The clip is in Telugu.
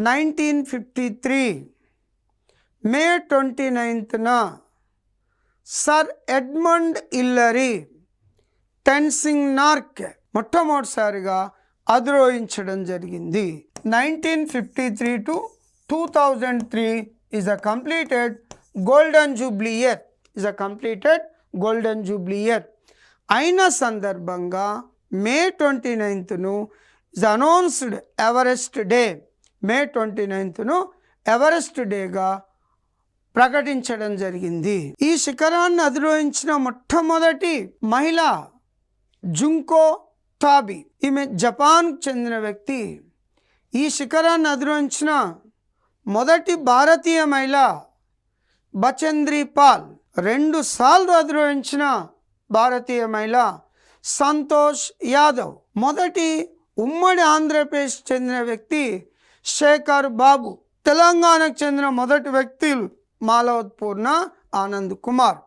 1953 మే 29న సర్ ఎడ్మండ్ హిల్లరీ టెన్సింగ్ నార్క్ మొట్టమొదటిసారిగా అధిరోహించడం జరిగింది. 1953 to 2003 is a completed golden jubilee year. అయిన సందర్భంగా మే 29ను is announced Everest Day. May 29ను ఎవరెస్ట్ డేగా ప్రకటించడం జరిగింది. ఈ శిఖరాన్ని అధిరోహించిన మొట్టమొదటి మహిళ జుంకో తాబి. ఈమె జపాన్కు చెందిన వ్యక్తి. ఈ శిఖరాన్ని అధిరోహించిన మొదటి భారతీయ మహిళ బచేంద్రి పాల్. 2 సార్లు అధిరోహించిన భారతీయ మహిళ సంతోష్ యాదవ్. మొదటి ఉమ్మడి ఆంధ్రప్రదేశ్ చెందిన వ్యక్తి శేఖర్ బాబు. తెలంగాణకు చెందిన మొదటి వ్యక్తులు మాలవత్ పూర్ణ, ఆనంద్ కుమార్.